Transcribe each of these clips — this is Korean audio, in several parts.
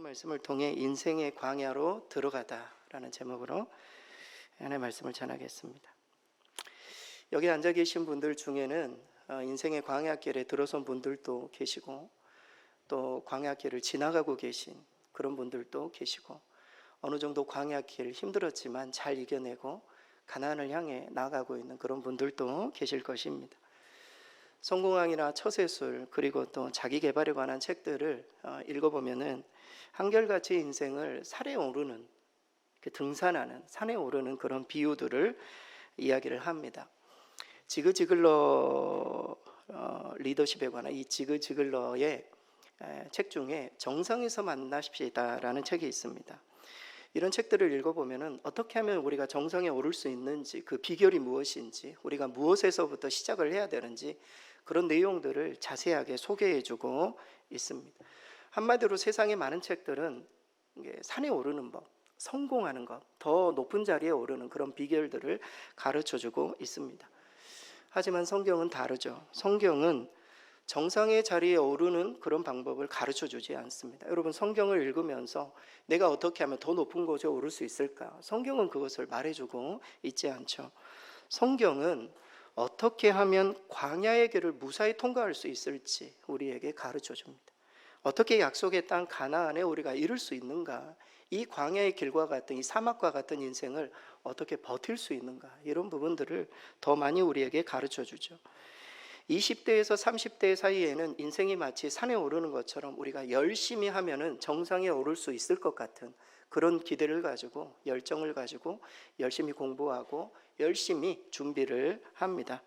말씀을 통해 인생의 광야로 들어가다라는 제목으로 하나님의 말씀을 전하겠습니다. 여기 앉아 계신 분들 중에는 인생의 광야길에 들어선 분들도 계시고, 또 광야길을 지나가고 계신 그런 분들도 계시고, 어느 정도 광야길 힘들었지만 잘 이겨내고 가나안을 향해 나아가고 있는 그런 분들도 계실 것입니다. 성공학이나 처세술, 그리고 또 자기 개발에 관한 책들을 읽어보면은 한결같이 인생을 산에 오르는, 등산하는, 산에 오르는 그런 비유들을 이야기를 합니다. 지그 지글러 리더십에 관한 이 지그 지글러의 책 중에 정상에서 만나십시다라는 책이 있습니다. 이런 책들을 읽어보면은 어떻게 하면 우리가 정상에 오를 수 있는지, 그 비결이 무엇인지, 우리가 무엇에서부터 시작을 해야 되는지, 그런 내용들을 자세하게 소개해주고 있습니다. 한마디로 세상의 많은 책들은 산에 오르는 법, 성공하는 것, 더 높은 자리에 오르는 그런 비결들을 가르쳐주고 있습니다. 하지만 성경은 다르죠. 성경은 정상의 자리에 오르는 그런 방법을 가르쳐주지 않습니다. 여러분, 성경을 읽으면서 내가 어떻게 하면 더 높은 곳에 오를 수 있을까? 성경은 그것을 말해주고 있지 않죠. 성경은 어떻게 하면 광야의 길을 무사히 통과할 수 있을지 우리에게 가르쳐줍니다. 어떻게 약속의 땅 가나안에 우리가 이룰 수 있는가? 이 광야의 길과 같은, 이 사막과 같은 인생을 어떻게 버틸 수 있는가? 이런 부분들을 더 많이 우리에게 가르쳐주죠. 20대에서 30대 사이에는 인생이 마치 산에 오르는 것처럼 우리가 열심히 하면은 정상에 오를 수 있을 것 같은 그런 기대를 가지고, 열정을 가지고 열심히 공부하고 열심히 준비를 합니다.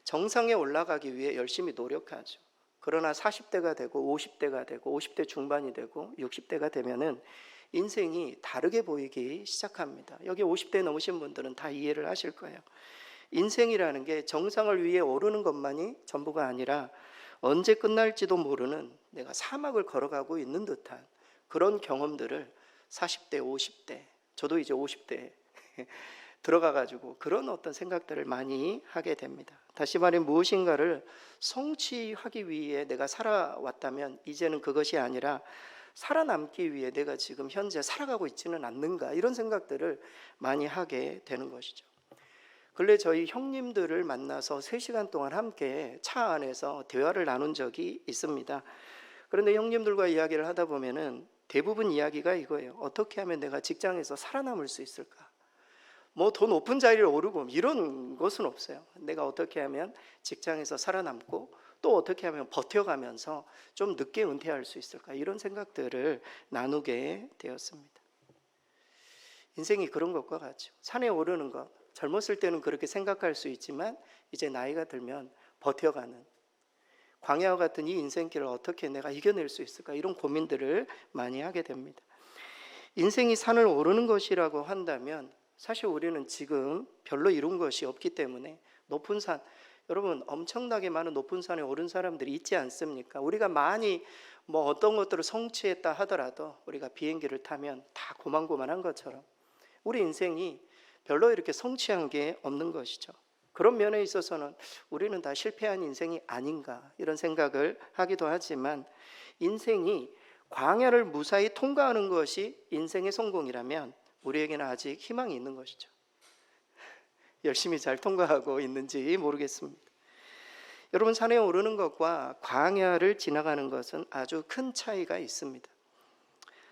정상에 올라가기 위해 열심히 노력하죠. 그러나 40대가 되고 50대가 되고 50대 중반이 되고 60대가 되면은 인생이 다르게 보이기 시작합니다. 여기 50대 넘으신 분들은 다 이해를 하실 거예요. 인생이라는 게 정상을 위해 오르는 것만이 전부가 아니라 언제 끝날지도 모르는, 내가 사막을 걸어가고 있는 듯한 그런 경험들을 40대, 50대, 저도 이제 50대에 들어가가지고 그런 어떤 생각들을 많이 하게 됩니다. 다시 말해, 무엇인가를 성취하기 위해 내가 살아왔다면 이제는 그것이 아니라 살아남기 위해 내가 지금 현재 살아가고 있지는 않는가, 이런 생각들을 많이 하게 되는 것이죠. 근래 저희 형님들을 만나서 3시간 동안 함께 차 안에서 대화를 나눈 적이 있습니다. 그런데 형님들과 이야기를 하다 보면은 대부분 이야기가 이거예요. 어떻게 하면 내가 직장에서 살아남을 수 있을까? 뭐 더 높은 자리를 오르고 이런 것은 없어요. 내가 어떻게 하면 직장에서 살아남고 또 어떻게 하면 버텨가면서 좀 늦게 은퇴할 수 있을까? 이런 생각들을 나누게 되었습니다. 인생이 그런 것과 같죠. 산에 오르는 것, 젊었을 때는 그렇게 생각할 수 있지만 이제 나이가 들면 버텨가는, 광야와 같은 이 인생길을 어떻게 내가 이겨낼 수 있을까, 이런 고민들을 많이 하게 됩니다. 인생이 산을 오르는 것이라고 한다면 사실 우리는 지금 별로 이룬 것이 없기 때문에 높은 산, 여러분 엄청나게 많은 높은 산에 오른 사람들이 있지 않습니까? 우리가 많이 뭐 어떤 것들을 성취했다 하더라도 우리가 비행기를 타면 다 고만고만한 것처럼 우리 인생이 별로 이렇게 성취한 게 없는 것이죠. 그런 면에 있어서는 우리는 다 실패한 인생이 아닌가, 이런 생각을 하기도 하지만, 인생이 광야를 무사히 통과하는 것이 인생의 성공이라면 우리에게는 아직 희망이 있는 것이죠. 열심히 잘 통과하고 있는지 모르겠습니다. 여러분, 산에 오르는 것과 광야를 지나가는 것은 아주 큰 차이가 있습니다.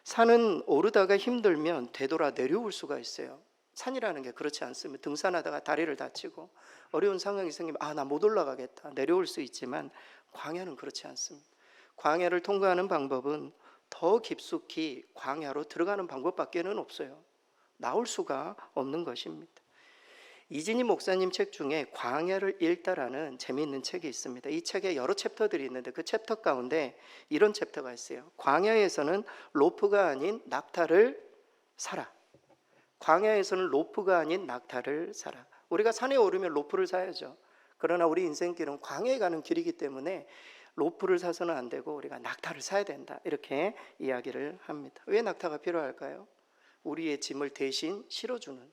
산은 오르다가 힘들면 되돌아 내려올 수가 있어요. 산이라는 게 그렇지 않습니다. 등산하다가 다리를 다치고 어려운 상황이 생기면 나 못 올라가겠다, 내려올 수 있지만 광야는 그렇지 않습니다. 광야를 통과하는 방법은 더 깊숙이 광야로 들어가는 방법밖에는 없어요. 나올 수가 없는 것입니다. 이진희 목사님 책 중에 광야를 읽다라는 재미있는 책이 있습니다. 이 책에 여러 챕터들이 있는데 그 챕터 가운데 이런 챕터가 있어요. 광야에서는 로프가 아닌 낙타를 사라. 광야에서는 로프가 아닌 낙타를 사라. 우리가 산에 오르면 로프를 사야죠. 그러나 우리 인생길은 광야에 가는 길이기 때문에 로프를 사서는 안 되고 우리가 낙타를 사야 된다, 이렇게 이야기를 합니다. 왜 낙타가 필요할까요? 우리의 짐을 대신 실어주는,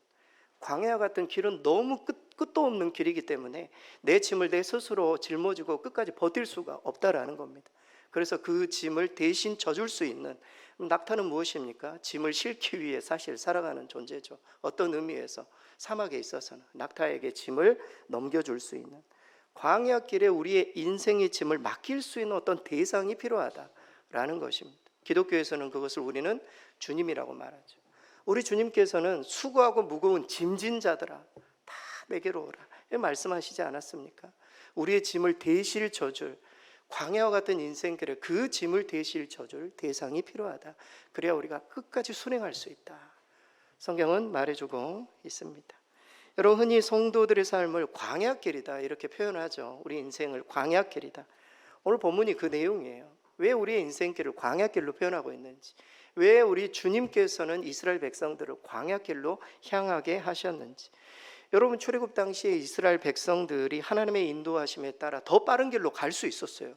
광야 같은 길은 너무 끝도 없는 길이기 때문에 내 짐을 내 스스로 짊어지고 끝까지 버틸 수가 없다라는 겁니다. 그래서 그 짐을 대신 져줄 수 있는 낙타는 무엇입니까? 짐을 싣기 위해 사실 살아가는 존재죠. 어떤 의미에서 사막에 있어서는 낙타에게 짐을 넘겨줄 수 있는, 광야길에 우리의 인생의 짐을 맡길 수 있는 어떤 대상이 필요하다라는 것입니다. 기독교에서는 그것을 우리는 주님이라고 말하죠. 우리 주님께서는 수고하고 무거운 짐진 자들아 다 내게로 오라, 이 말씀하시지 않았습니까? 우리의 짐을 대실 져줄, 광야와 같은 인생길에 그 짐을 대실 져줄 대상이 필요하다. 그래야 우리가 끝까지 순행할 수 있다. 성경은 말해주고 있습니다. 여러분, 흔히 성도들의 삶을 광야길이다 이렇게 표현하죠. 우리 인생을 광야길이다. 오늘 본문이 그 내용이에요. 왜 우리의 인생길을 광야길로 표현하고 있는지, 왜 우리 주님께서는 이스라엘 백성들을 광야길로 향하게 하셨는지. 여러분, 출애굽 당시에 이스라엘 백성들이 하나님의 인도하심에 따라 더 빠른 길로 갈 수 있었어요.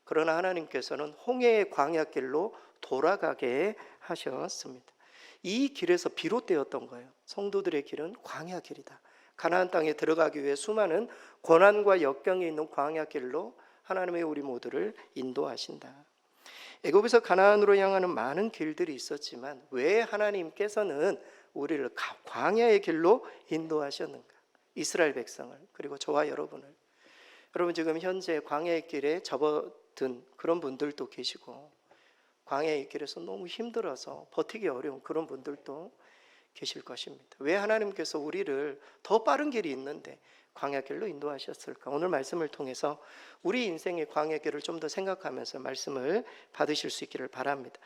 그러나 하나님께서는 홍해의 광야길로 돌아가게 하셨습니다. 이 길에서 비롯되었던 거예요. 성도들의 길은 광야길이다. 가나안 땅에 들어가기 위해 수많은 고난과 역경이 있는 광야길로 하나님의 우리 모두를 인도하신다. 애굽에서 가나안으로 향하는 많은 길들이 있었지만 왜 하나님께서는 우리를 광야의 길로 인도하셨는가? 이스라엘 백성을, 그리고 저와 여러분을. 여러분, 지금 현재 광야의 길에 접어든 그런 분들도 계시고, 광야의 길에서 너무 힘들어서 버티기 어려운 그런 분들도 계실 것입니다. 왜 하나님께서 우리를 더 빠른 길이 있는데 광야길로 인도하셨을까? 오늘 말씀을 통해서 우리 인생의 광야길을 좀 더 생각하면서 말씀을 받으실 수 있기를 바랍니다.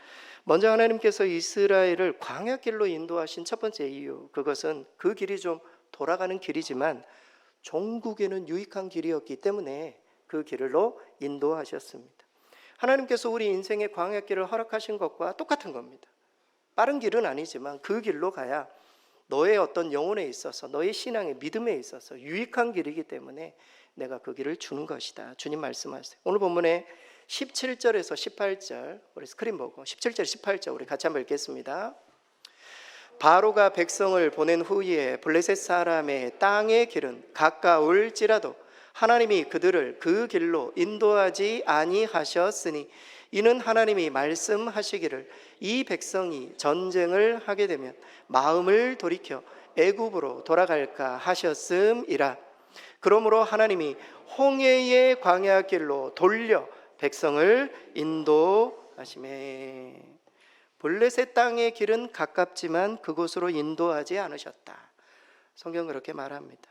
먼저 하나님께서 이스라엘을 광야길로 인도하신 첫 번째 이유, 그것은 그 길이 좀 돌아가는 길이지만 종국에는 유익한 길이었기 때문에 그 길로 인도하셨습니다. 하나님께서 우리 인생의 광야길을 허락하신 것과 똑같은 겁니다. 빠른 길은 아니지만 그 길로 가야 너의 어떤 영혼에 있어서, 너의 신앙의 믿음에 있어서 유익한 길이기 때문에 내가 그 길을 주는 것이다. 주님 말씀하세요. 오늘 본문에 17절에서 18절, 우리 스크린 보고 17절 18절 우리 같이 한번 읽겠습니다. 바로가 백성을 보낸 후에 블레셋 사람의 땅의 길은 가까울지라도 하나님이 그들을 그 길로 인도하지 아니하셨으니 이는 하나님이 말씀하시기를 이 백성이 전쟁을 하게 되면 마음을 돌이켜 애굽으로 돌아갈까 하셨음이라. 그러므로 하나님이 홍해의 광야길로 돌려 백성을 인도하시매. 블레셋 땅의 길은 가깝지만 그곳으로 인도하지 않으셨다. 성경 그렇게 말합니다.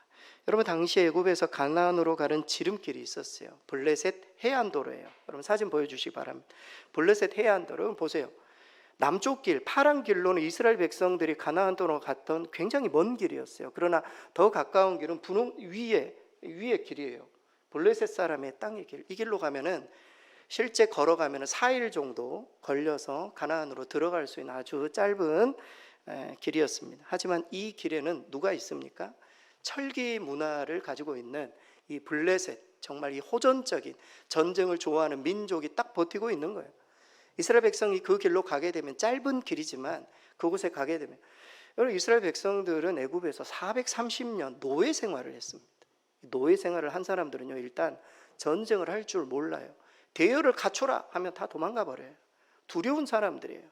여러분, 당시 애굽에서 가나안으로 가는 지름길이 있었어요. 블레셋 해안도로예요. 여러분 사진 보여주시기 바랍니다. 블레셋 해안도로 보세요. 남쪽 길, 파란 길로는 이스라엘 백성들이 가나안도로 갔던 굉장히 먼 길이었어요. 그러나 더 가까운 길은 분홍 위의 길이에요. 블레셋 사람의 땅의 길. 이 길로 가면은 실제 걸어가면 4일 정도 걸려서 가나안으로 들어갈 수 있는 아주 짧은 길이었습니다. 하지만 이 길에는 누가 있습니까? 철기 문화를 가지고 있는 이 블레셋, 정말 이 호전적인 전쟁을 좋아하는 민족이 딱 버티고 있는 거예요. 이스라엘 백성이 그 길로 가게 되면, 짧은 길이지만 그곳에 가게 되면, 여러분 이스라엘 백성들은 애굽에서 430년 노예 생활을 했습니다. 노예 생활을 한 사람들은요, 일단 전쟁을 할 줄 몰라요. 대열을 갖춰라 하면 다 도망가 버려요. 두려운 사람들이에요.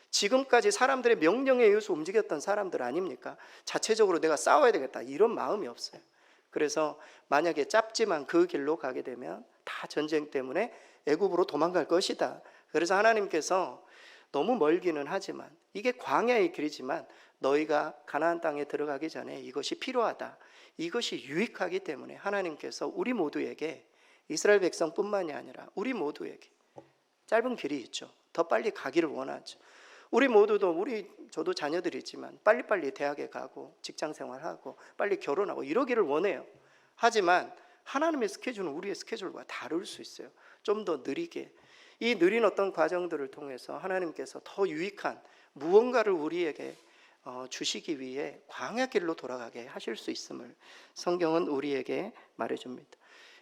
지금까지 사람들의 명령에 의해서 움직였던 사람들 아닙니까? 자체적으로 내가 싸워야 되겠다 이런 마음이 없어요. 그래서 만약에 짧지만 그 길로 가게 되면 다 전쟁 때문에 애굽으로 도망갈 것이다. 그래서 하나님께서 너무 멀기는 하지만, 이게 광야의 길이지만 너희가 가나안 땅에 들어가기 전에 이것이 필요하다, 이것이 유익하기 때문에 하나님께서 우리 모두에게, 이스라엘 백성뿐만이 아니라 우리 모두에게 짧은 길이 있죠. 더 빨리 가기를 원하죠. 우리 모두도, 저도 자녀들이 있지만 빨리빨리 대학에 가고 직장 생활하고 빨리 결혼하고 이러기를 원해요. 하지만 하나님의 스케줄은 우리의 스케줄과 다를 수 있어요. 좀 더 느리게, 이 느린 어떤 과정들을 통해서 하나님께서 더 유익한 무언가를 우리에게 주시기 위해 광야길로 돌아가게 하실 수 있음을 성경은 우리에게 말해줍니다.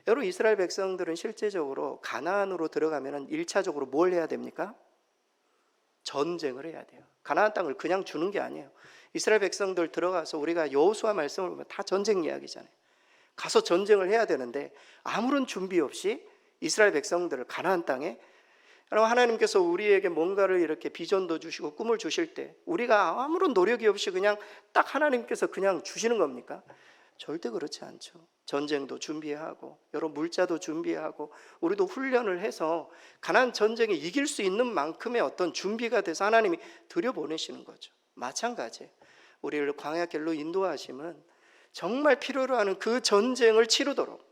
여러분, 이스라엘 백성들은 실제적으로 가나안으로 들어가면 1차적으로 뭘 해야 됩니까? 전쟁을 해야 돼요. 가나안 땅을 그냥 주는 게 아니에요. 이스라엘 백성들 들어가서, 우리가 여호수아 말씀을 보면 다 전쟁 이야기잖아요. 가서 전쟁을 해야 되는데 아무런 준비 없이 이스라엘 백성들을 가나안 땅에 여러분, 하나님께서 우리에게 뭔가를 이렇게 비전도 주시고 꿈을 주실 때 우리가 아무런 노력이 없이 그냥 딱 하나님께서 그냥 주시는 겁니까? 절대 그렇지 않죠. 전쟁도 준비하고 여러 물자도 준비하고 우리도 훈련을 해서 가나안 전쟁에 이길 수 있는 만큼의 어떤 준비가 돼서 하나님이 들여보내시는 거죠. 마찬가지예요. 우리를 광야길로 인도하심은 정말 필요로 하는 그 전쟁을 치르도록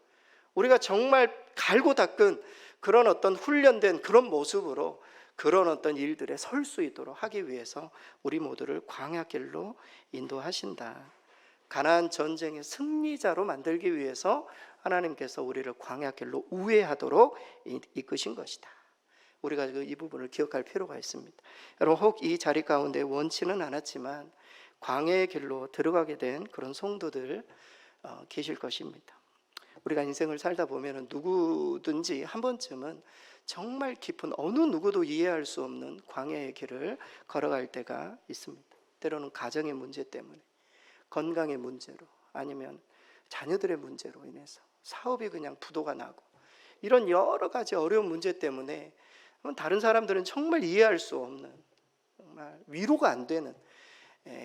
우리가 정말 갈고 닦은 그런 어떤 훈련된 그런 모습으로 그런 어떤 일들에 설 수 있도록 하기 위해서 우리 모두를 광야길로 인도하신다. 가나안 전쟁의 승리자로 만들기 위해서 하나님께서 우리를 광야길로 우회하도록 이끄신 것이다. 우리가 이 부분을 기억할 필요가 있습니다. 여러분, 혹 이 자리 가운데 원치는 않았지만 광야의 길로 들어가게 된 그런 성도들 계실 것입니다. 우리가 인생을 살다 보면 누구든지 한 번쯤은 정말 깊은 어느 누구도 이해할 수 없는 광야의 길을 걸어갈 때가 있습니다. 때로는 가정의 문제 때문에, 건강의 문제로, 아니면 자녀들의 문제로 인해서 사업이 그냥 부도가 나고 이런 여러 가지 어려운 문제 때문에 다른 사람들은 정말 이해할 수 없는, 정말 위로가 안 되는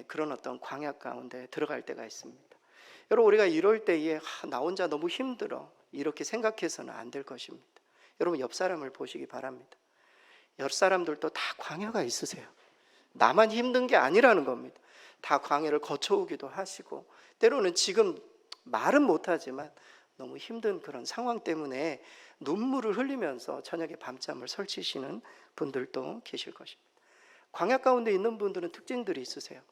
그런 어떤 광야 가운데 들어갈 때가 있습니다. 여러분, 우리가 이럴 때에 나 혼자 너무 힘들어 이렇게 생각해서는 안 될 것입니다. 여러분, 옆 사람을 보시기 바랍니다. 옆 사람들도 다 광야가 있으세요. 나만 힘든 게 아니라는 겁니다. 다 광야를 거쳐오기도 하시고 때로는 지금 말은 못하지만 너무 힘든 그런 상황 때문에 눈물을 흘리면서 저녁에 밤잠을 설치시는 분들도 계실 것입니다. 광야 가운데 있는 분들은 특징들이 있으세요.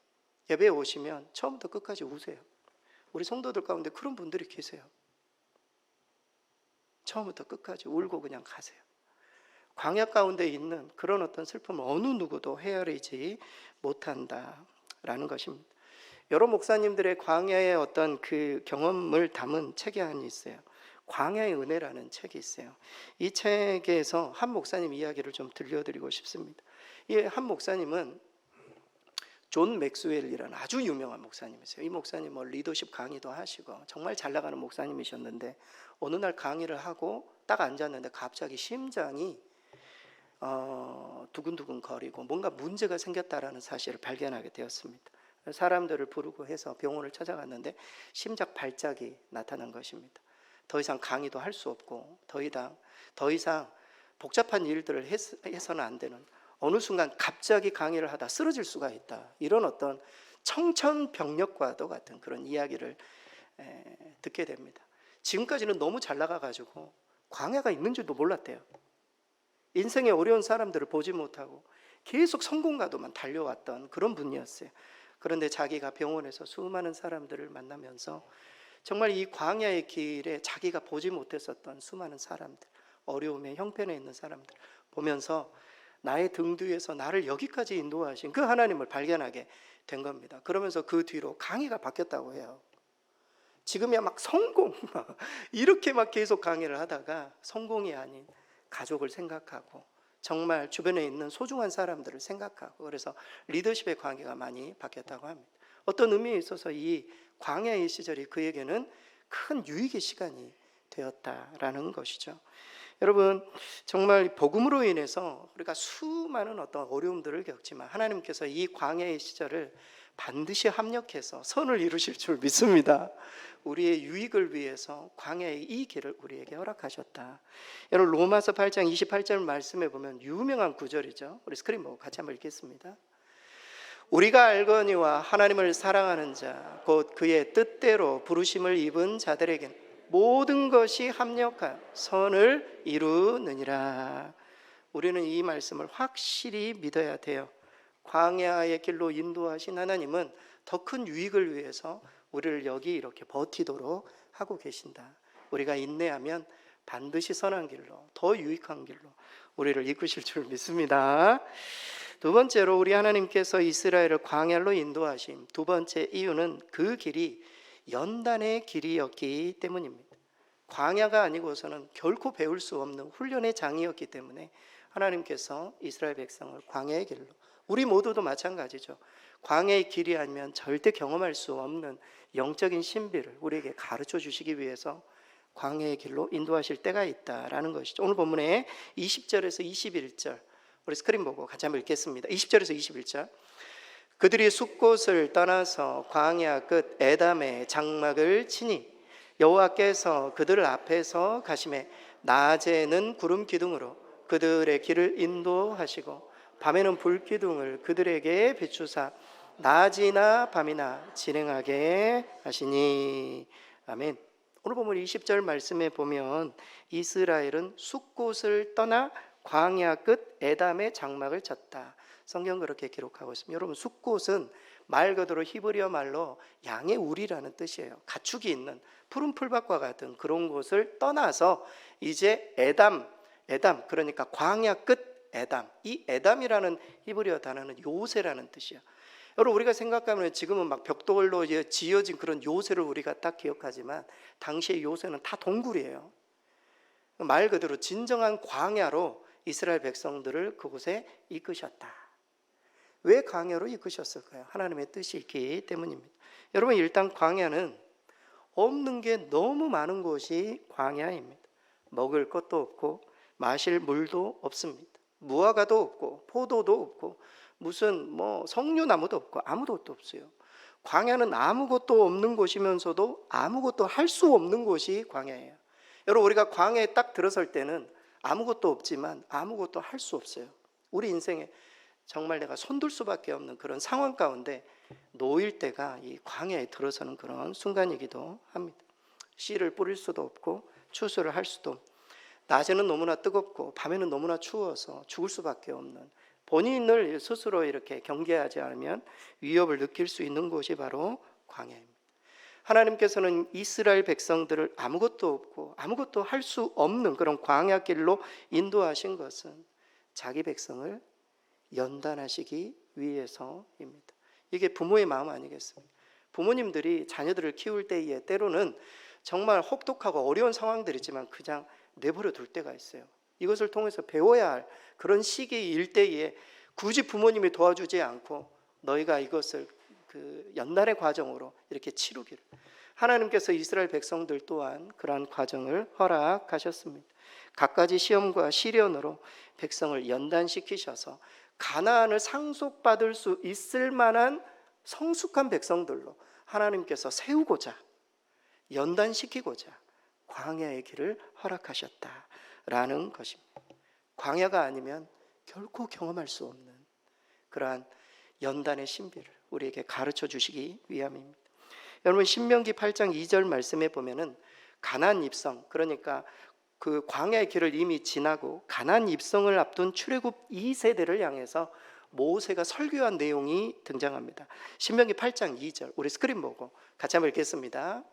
예배에 오시면 처음부터 끝까지 우세요. 우리 성도들 가운데 그런 분들이 계세요. 처음부터 끝까지 울고 그냥 가세요. 광야 가운데 있는 그런 어떤 슬픔을 어느 누구도 헤아리지 못한다라는 것입니다. 여러 목사님들의 광야의 어떤 그 경험을 담은 책이 하나 있어요. 광야의 은혜라는 책이 있어요. 이 책에서 한 목사님 이야기를 좀 들려드리고 싶습니다. 이 한 목사님은 존 맥스웰이라는 아주 유명한 목사님이세요. 이 목사님 리더십 강의도 하시고 정말 잘 나가는 목사님이셨는데 어느 날 강의를 하고 딱 앉았는데 갑자기 심장이 두근두근 거리고 뭔가 문제가 생겼다라는 사실을 발견하게 되었습니다. 사람들을 부르고 해서 병원을 찾아갔는데 심장 발작이 나타난 것입니다. 더 이상 강의도 할 수 없고 더 이상 복잡한 일들을 해서는 안 되는, 어느 순간 갑자기 강의를 하다 쓰러질 수가 있다, 이런 어떤 청천벽력과도 같은 그런 이야기를 듣게 됩니다. 지금까지는 너무 잘 나가가지고 광야가 있는 줄도 몰랐대요. 인생의 어려운 사람들을 보지 못하고 계속 성공가도만 달려왔던 그런 분이었어요. 그런데 자기가 병원에서 수많은 사람들을 만나면서 정말 이 광야의 길에 자기가 보지 못했었던 수많은 사람들, 어려움에 형편에 있는 사람들 보면서 나의 등 뒤에서 나를 여기까지 인도하신 그 하나님을 발견하게 된 겁니다. 그러면서 그 뒤로 강의가 바뀌었다고 해요. 지금이야 막 성공 이렇게 막 계속 강의를 하다가 성공이 아닌 가족을 생각하고 정말 주변에 있는 소중한 사람들을 생각하고, 그래서 리더십의 관계가 많이 바뀌었다고 합니다. 어떤 의미에 있어서 이 광야의 시절이 그에게는 큰 유익의 시간이 되었다라는 것이죠. 여러분, 정말 복음으로 인해서 우리가 수많은 어떤 어려움들을 겪지만 하나님께서 이 광야의 시절을 반드시 합력해서 선을 이루실 줄 믿습니다. 우리의 유익을 위해서 광야의 이 길을 우리에게 허락하셨다. 여러분, 로마서 8장 28절 말씀에 보면 유명한 구절이죠. 우리 스크린 보고 같이 한번 읽겠습니다. 우리가 알거니와 하나님을 사랑하는 자 곧 그의 뜻대로 부르심을 입은 자들에게는 모든 것이 합력하여 선을 이루느니라. 우리는 이 말씀을 확실히 믿어야 돼요. 광야의 길로 인도하신 하나님은 더 큰 유익을 위해서 우리를 여기 이렇게 버티도록 하고 계신다. 우리가 인내하면 반드시 선한 길로, 더 유익한 길로 우리를 이끄실 줄 믿습니다. 두 번째로 우리 하나님께서 이스라엘을 광야로 인도하신 두 번째 이유는 그 길이 연단의 길이었기 때문입니다. 광야가 아니고서는 결코 배울 수 없는 훈련의 장이었기 때문에 하나님께서 이스라엘 백성을 광야의 길로, 우리 모두도 마찬가지죠. 광야의 길이 아니면 절대 경험할 수 없는 영적인 신비를 우리에게 가르쳐 주시기 위해서 광야의 길로 인도하실 때가 있다라는 것이죠. 오늘 본문에 20절에서 21절 우리 스크린 보고 같이 한번 읽겠습니다. 20절에서 21절. 그들이 숫곳을 떠나서 광야 끝 에담의 장막을 치니 여호와께서 그들 앞에서 가시매 낮에는 구름 기둥으로 그들의 길을 인도하시고 밤에는 불 기둥을 그들에게 비추사 낮이나 밤이나 진행하게 하시니. 아멘. 오늘 보면 20절 말씀에 보면 이스라엘은 숫곳을 떠나 광야 끝 에담의 장막을 쳤다. 성경 그렇게 기록하고 있습니다. 여러분, 숫곳은 말 그대로 히브리어 말로 양의 우리라는 뜻이에요. 가축이 있는 푸른 풀밭과 같은 그런 곳을 떠나서 이제 에담 그러니까 광야 끝 에담. 이 에담이라는 히브리어 단어는 요새라는 뜻이야. 여러분, 우리가 생각하면 지금은 막 벽돌로 지어진 그런 요새를 우리가 딱 기억하지만 당시의 요새는 다 동굴이에요. 말 그대로 진정한 광야로 이스라엘 백성들을 그곳에 이끄셨다. 왜 광야로 이끄셨을까요? 하나님의 뜻이 있기 때문입니다. 여러분, 일단 광야는 없는 게 너무 많은 곳이 광야입니다. 먹을 것도 없고 마실 물도 없습니다. 무화과도 없고 포도도 없고 무슨 석류나무도 없고 아무것도 없어요. 광야는 아무것도 없는 곳이면서도 아무것도 할 수 없는 곳이 광야예요. 여러분, 우리가 광야에 딱 들어설 때는 아무것도 없지만 아무것도 할 수 없어요. 우리 인생에 정말 내가 손들 수밖에 없는 그런 상황 가운데 놓일 때가 이 광야에 들어서는 그런 순간이기도 합니다. 씨를 뿌릴 수도 없고 추수를 할 수도 없고 낮에는 너무나 뜨겁고 밤에는 너무나 추워서 죽을 수밖에 없는, 본인을 스스로 이렇게 경계하지 않으면 위협을 느낄 수 있는 곳이 바로 광야입니다. 하나님께서는 이스라엘 백성들을 아무것도 없고 아무것도 할 수 없는 그런 광야길로 인도하신 것은 자기 백성을 연단하시기 위해서입니다. 이게 부모의 마음 아니겠습니까? 부모님들이 자녀들을 키울 때에 때로는 정말 혹독하고 어려운 상황들이지만 그냥 내버려 둘 때가 있어요. 이것을 통해서 배워야 할 그런 시기일 때에 굳이 부모님이 도와주지 않고 너희가 이것을 그 연단의 과정으로 이렇게 치르기를, 하나님께서 이스라엘 백성들 또한 그러한 과정을 허락하셨습니다. 갖가지 시험과 시련으로 백성을 연단시키셔서 가나안을 상속받을 수 있을 만한 성숙한 백성들로 하나님께서 세우고자, 연단시키고자 광야의 길을 허락하셨다라는 것입니다. 광야가 아니면 결코 경험할 수 없는 그러한 연단의 신비를 우리에게 가르쳐 주시기 위함입니다. 여러분, 신명기 8장 2절 말씀에 보면은 가나안 입성, 그러니까 그 광야의 길을 이미 지나고 가나안 입성을 앞둔 출애굽 2세대를 향해서 모세가 설교한 내용이 등장합니다. 신명기 8장 2절 우리 스크린 보고 같이 한번 읽겠습니다.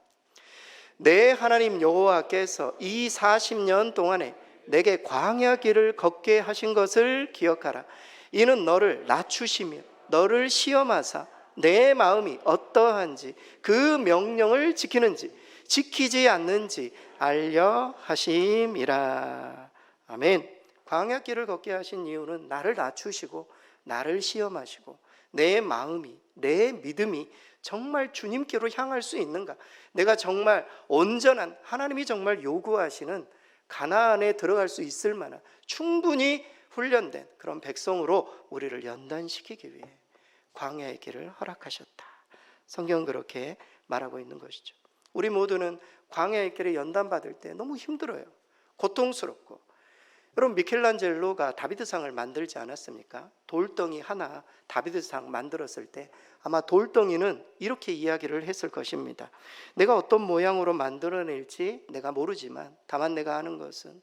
내 하나님 여호와께서 이 40년 동안에 내게 광야 길을 걷게 하신 것을 기억하라. 이는 너를 낮추시며 너를 시험하사 내 마음이 어떠한지 그 명령을 지키는지 지키지 않는지 알려 하심이라. 아멘. 광야 길을 걷게 하신 이유는 나를 낮추시고 나를 시험하시고 내 마음이, 내 믿음이 정말 주님께로 향할 수 있는가, 내가 정말 온전한, 하나님이 정말 요구하시는 가나안에 들어갈 수 있을 만한 충분히 훈련된 그런 백성으로 우리를 연단시키기 위해 광야의 길을 허락하셨다. 성경은 그렇게 말하고 있는 것이죠. 우리 모두는 광야의 길에 연단받을 때 너무 힘들어요. 고통스럽고. 여러분, 미켈란젤로가 다비드상을 만들지 않았습니까? 돌덩이 하나 다비드상 만들었을 때 아마 돌덩이는 이렇게 이야기를 했을 것입니다. 내가 어떤 모양으로 만들어낼지 내가 모르지만 다만 내가 아는 것은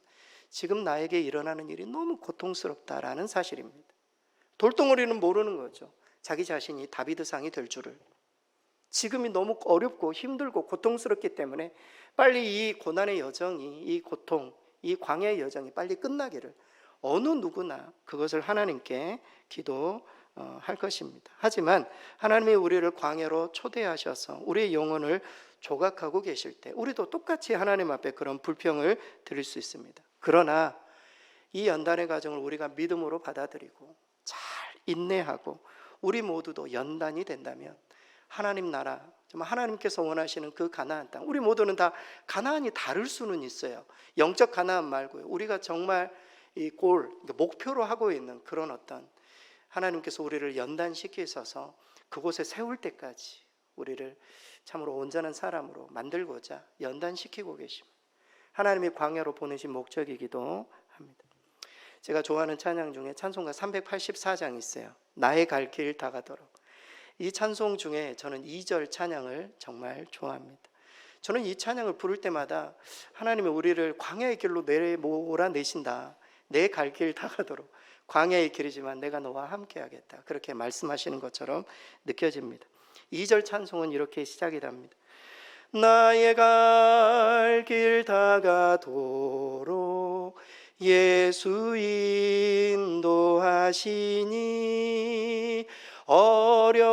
지금 나에게 일어나는 일이 너무 고통스럽다라는 사실입니다. 돌덩어리는 모르는 거죠. 자기 자신이 다비드상이 될 줄을. 지금이 너무 어렵고 힘들고 고통스럽기 때문에 빨리 이 고난의 여정이, 이 고통, 이 광야의 여정이 빨리 끝나기를 어느 누구나 그것을 하나님께 기도할 것입니다. 하지만 하나님이 우리를 광야로 초대하셔서 우리의 영혼을 조각하고 계실 때 우리도 똑같이 하나님 앞에 그런 불평을 드릴 수 있습니다. 그러나 이 연단의 과정을 우리가 믿음으로 받아들이고 잘 인내하고 우리 모두도 연단이 된다면 하나님 나라, 정말 하나님께서 원하시는 그 가나안 땅. 우리 모두는 다 가나안이 다를 수는 있어요. 영적 가나안 말고요. 우리가 정말 이 목표로 하고 있는 그런 어떤 하나님께서 우리를 연단시키셔서 그곳에 세울 때까지 우리를 참으로 온전한 사람으로 만들고자 연단시키고 계십니다. 하나님이 광야로 보내신 목적이기도 합니다. 제가 좋아하는 찬양 중에 찬송가 384장 있어요. 나의 갈 길 다가도록. 이 찬송 중에 저는 2절 찬양을 정말 좋아합니다. 저는 이 찬양을 부를 때마다 하나님이 우리를 광야의 길로 몰아내신다. 내 갈 길 다가도록. 광야의 길이지만 내가 너와 함께 하겠다. 그렇게 말씀하시는 것처럼 느껴집니다. 2절 찬송은 이렇게 시작이 됩니다. 나의 갈 길 다가도록 예수 인도하시니 어려운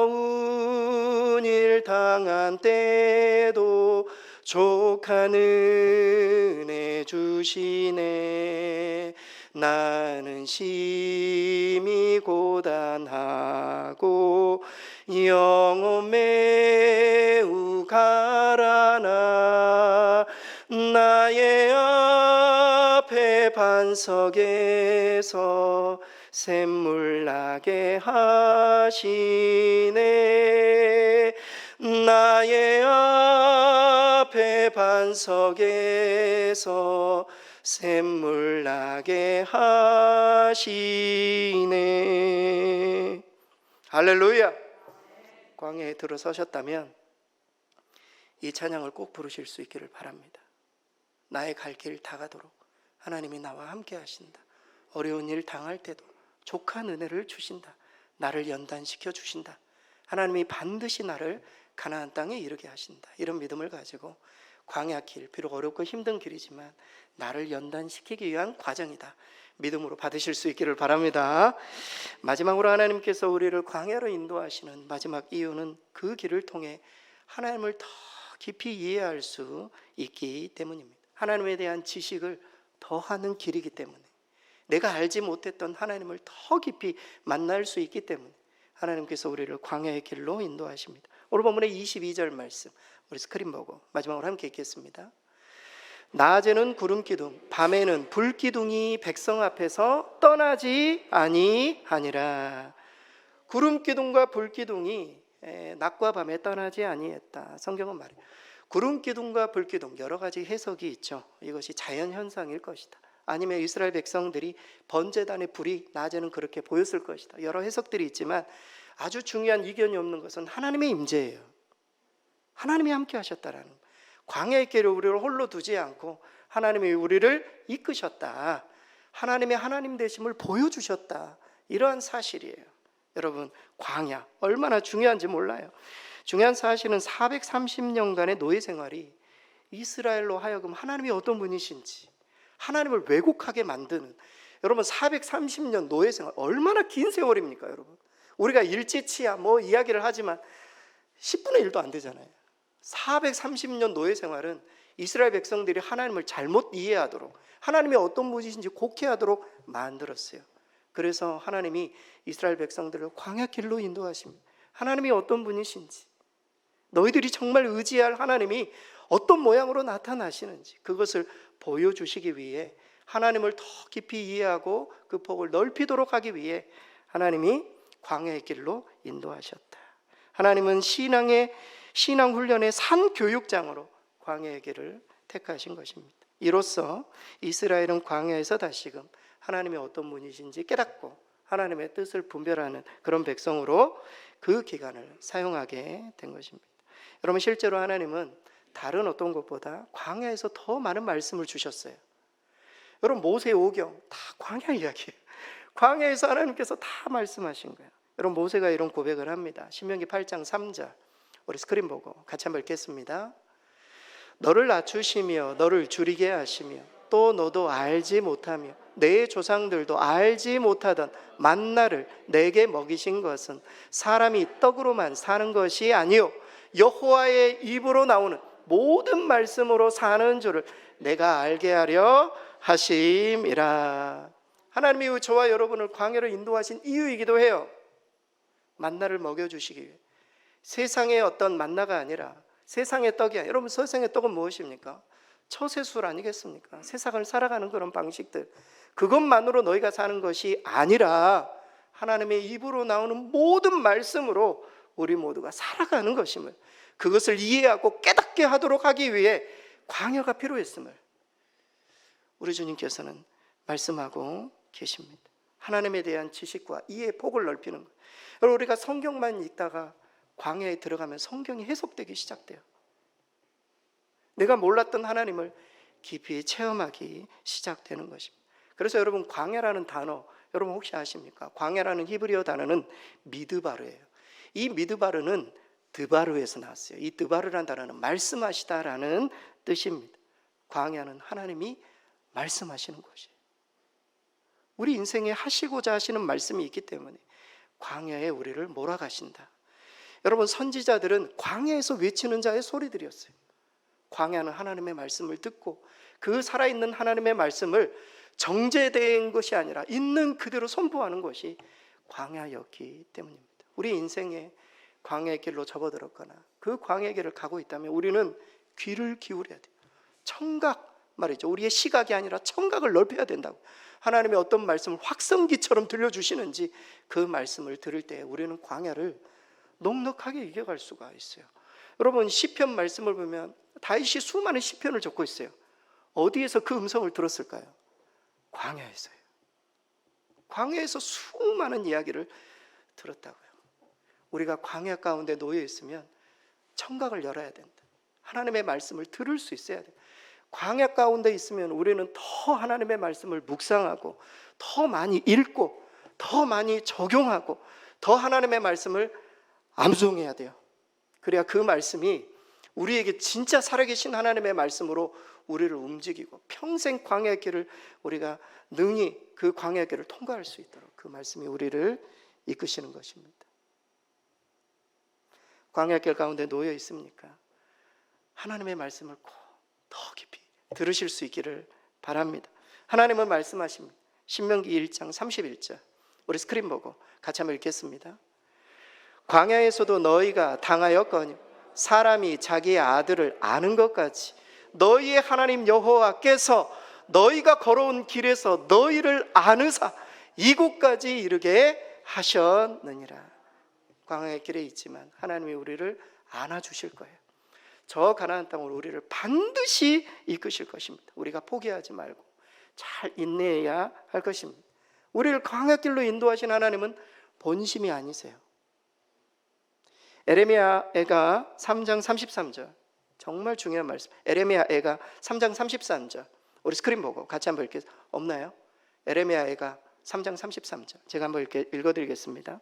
일 당한 때도 족한 은혜 주시네. 나는 심히 고단하고 영혼 매우 가라나 나의 앞에 반석에서 샘물 나게 하시네. 나의 앞에 반석에서 샘물 나게 하시네. 할렐루야. 광야에 들어서셨다면 이 찬양을 꼭 부르실 수 있기를 바랍니다. 나의 갈 길 다가도록 하나님이 나와 함께 하신다. 어려운 일 당할 때도 족한 은혜를 주신다. 나를 연단시켜 주신다. 하나님이 반드시 나를 가나안 땅에 이르게 하신다. 이런 믿음을 가지고 광야 길, 비록 어렵고 힘든 길이지만 나를 연단시키기 위한 과정이다. 믿음으로 받으실 수 있기를 바랍니다. 마지막으로 하나님께서 우리를 광야로 인도하시는 마지막 이유는 그 길을 통해 하나님을 더 깊이 이해할 수 있기 때문입니다. 하나님에 대한 지식을 더하는 길이기 때문에, 내가 알지 못했던 하나님을 더 깊이 만날 수 있기 때문에 하나님께서 우리를 광야의 길로 인도하십니다. 오늘 본문의 22절 말씀 우리 스크린 보고 마지막으로 함께 읽겠습니다. 낮에는 구름 기둥, 밤에는 불 기둥이 백성 앞에서 떠나지 아니하니라. 구름 기둥과 불 기둥이 낮과 밤에 떠나지 아니했다. 성경은 말해요. 구름 기둥과 불 기둥, 여러 가지 해석이 있죠. 이것이 자연 현상일 것이다. 아니면 이스라엘 백성들이 번제단의 불이 낮에는 그렇게 보였을 것이다. 여러 해석들이 있지만 아주 중요한 이견이 없는 것은 하나님의 임재예요. 하나님이 함께 하셨다라는, 광야의 길을 우리를 홀로 두지 않고 하나님이 우리를 이끄셨다. 하나님의 하나님 되심을 보여주셨다. 이러한 사실이에요. 여러분, 광야 얼마나 중요한지 몰라요. 중요한 사실은 430년간의 노예 생활이 이스라엘로 하여금 하나님이 어떤 분이신지, 하나님을 왜곡하게 만드는, 여러분 430년 노예 생활 얼마나 긴 세월입니까? 여러분, 우리가 일지치야 뭐 이야기를 하지만 10분의 1도 안 되잖아요. 430년 노예 생활은 이스라엘 백성들이 하나님을 잘못 이해하도록, 하나님이 어떤 분이신지 곡해하도록 만들었어요. 그래서 하나님이 이스라엘 백성들을 광야길로 인도하십니다. 하나님이 어떤 분이신지, 너희들이 정말 의지할 하나님이 어떤 모양으로 나타나시는지 그것을 보여주시기 위해, 하나님을 더 깊이 이해하고 그 폭을 넓히도록 하기 위해 하나님이 광야의 길로 인도하셨다. 하나님은 신앙 훈련의 산 교육장으로 광야의 길을 택하신 것입니다. 이로써 이스라엘은 광야에서 다시금 하나님이 어떤 분이신지 깨닫고 하나님의 뜻을 분별하는 그런 백성으로 그 기간을 사용하게 된 것입니다. 여러분, 실제로 하나님은 다른 어떤 것보다 광야에서 더 많은 말씀을 주셨어요. 여러분, 모세오경 다 광야 이야기예요. 광야에서 하나님께서 다 말씀하신 거예요. 여러분, 모세가 이런 고백을 합니다. 신명기 8장 3절 우리 스크린 보고 같이 한번 읽겠습니다. 너를 낮추시며 너를 줄이게 하시며 또 너도 알지 못하며 내 조상들도 알지 못하던 만나를 내게 먹이신 것은 사람이 떡으로만 사는 것이 아니요 여호와의 입으로 나오는 모든 말씀으로 사는 줄을 내가 알게 하려 하심이라. 하나님이 저와 여러분을 광야로 인도하신 이유이기도 해요. 만나를 먹여주시기 위해. 세상의 어떤 만나가 아니라, 세상의 떡이 아니라, 여러분 세상의 떡은 무엇입니까? 처세술 아니겠습니까? 세상을 살아가는 그런 방식들, 그것만으로 너희가 사는 것이 아니라 하나님의 입으로 나오는 모든 말씀으로 우리 모두가 살아가는 것임을, 그것을 이해하고 깨닫게 하도록 하기 위해 광야가 필요했음을 우리 주님께서는 말씀하고 계십니다. 하나님에 대한 지식과 이해의 폭을 넓히는 것. 여러분, 우리가 성경만 읽다가 광야에 들어가면 성경이 해석되기 시작돼요. 내가 몰랐던 하나님을 깊이 체험하기 시작되는 것입니다. 그래서 여러분, 광야라는 단어 여러분 혹시 아십니까? 광야라는 히브리어 단어는 미드바르예요. 이 미드바르는 드바르에서 나왔어요. 이 드바르라는 단어는 말씀하시다라는 뜻입니다. 광야는 하나님이 말씀하시는 곳이에요. 우리 인생에 하시고자 하시는 말씀이 있기 때문에 광야에 우리를 몰아가신다. 여러분, 선지자들은 광야에서 외치는 자의 소리들이었어요. 광야는 하나님의 말씀을 듣고 그 살아있는 하나님의 말씀을 정제된 것이 아니라 있는 그대로 선포하는 것이 광야였기 때문입니다. 우리 인생에 광야의 길로 접어들었거나 그 광야의 길을 가고 있다면 우리는 귀를 기울여야 돼요. 청각 말이죠. 우리의 시각이 아니라 청각을 넓혀야 된다고. 하나님의 어떤 말씀을 확성기처럼 들려주시는지 그 말씀을 들을 때 우리는 광야를 넉넉하게 이겨갈 수가 있어요. 여러분, 시편 말씀을 보면 다윗이 수많은 시편을 적고 있어요. 어디에서 그 음성을 들었을까요? 광야에서요. 광야에서 수많은 이야기를 들었다고요. 우리가 광야 가운데 놓여 있으면 청각을 열어야 된다. 하나님의 말씀을 들을 수 있어야 돼요. 광야 가운데 있으면 우리는 더 하나님의 말씀을 묵상하고 더 많이 읽고 더 많이 적용하고 더 하나님의 말씀을 암송해야 돼요. 그래야 그 말씀이 우리에게 진짜 살아계신 하나님의 말씀으로 우리를 움직이고 평생 광야의 길을 우리가 능히 그 광야의 길을 통과할 수 있도록 그 말씀이 우리를 이끄시는 것입니다. 광야의 길 가운데 놓여 있습니까? 하나님의 말씀을 꼭 더 깊이 들으실 수 있기를 바랍니다. 하나님은 말씀하십니다. 신명기 1장 31절, 우리 스크린 보고 같이 한번 읽겠습니다. 광야에서도 너희가 당하였거니 사람이 자기의 아들을 아는 것 같이 너희의 하나님 여호와께서 너희가 걸어온 길에서 너희를 아느사 이곳까지 이르게 하셨느니라. 광야의 길에 있지만 하나님이 우리를 안아주실 거예요. 저 가나안 땅으로 우리를 반드시 이끄실 것입니다. 우리가 포기하지 말고 잘 인내해야 할 것입니다. 우리를 광야길로 인도하신 하나님은 본심이 아니세요. 에레미야 애가 3장 33절, 정말 중요한 말씀. 에레미야 애가 3장 33절, 우리 스크린 보고 같이 한번 읽겠습니다. 없나요? 에레미야 애가 3장 33절 제가 한번 읽어드리겠습니다.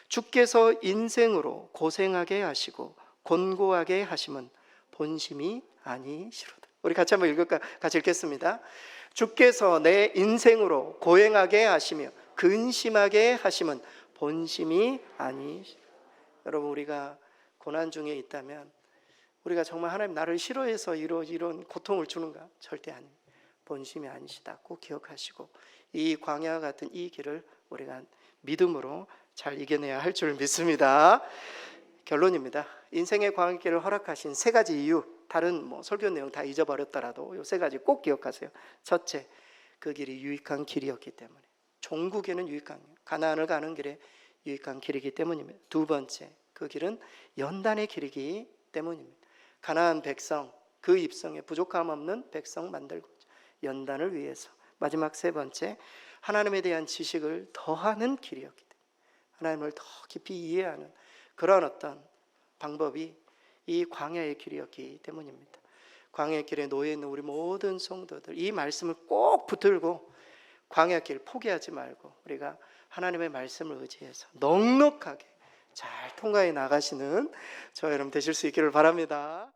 주께서 인생으로 고생하게 하시고 곤고하게 하심은 본심이 아니시로다. 우리 같이 한번 읽을까? 같이 읽겠습니다. 주께서 내 인생으로 고행하게 하시며 근심하게 하심은 본심이 아니시로다. 여러분, 우리가 고난 중에 있다면 우리가 정말 하나님 나를 싫어해서 이런 고통을 주는가? 절대 아닙니다. 본심이 아니시다. 꼭 기억하시고 이 광야 같은 이 길을 우리가 믿음으로 잘 이겨내야 할 줄 믿습니다. 결론입니다. 인생의 광야길을 허락하신 세 가지 이유, 다른 설교 내용 다 잊어버렸더라도 이 세 가지 꼭 기억하세요. 첫째, 그 길이 유익한 길이었기 때문에. 종국에는 유익한, 가나안을 가는 길에 유익한 길이기 때문입니다. 두 번째, 그 길은 연단의 길이기 때문입니다. 가나안 백성, 그 입성에 부족함 없는 백성 만들고 연단을 위해서. 마지막 세 번째, 하나님에 대한 지식을 더하는 길이었기 때문에, 하나님을 더 깊이 이해하는 그런 어떤 방법이 이 광야의 길이었기 때문입니다. 광야의 길에 놓여 있는 우리 모든 성도들, 이 말씀을 꼭 붙들고 광야의 길 포기하지 말고 우리가 하나님의 말씀을 의지해서 넉넉하게 잘 통과해 나가시는 저 여러분 되실 수 있기를 바랍니다.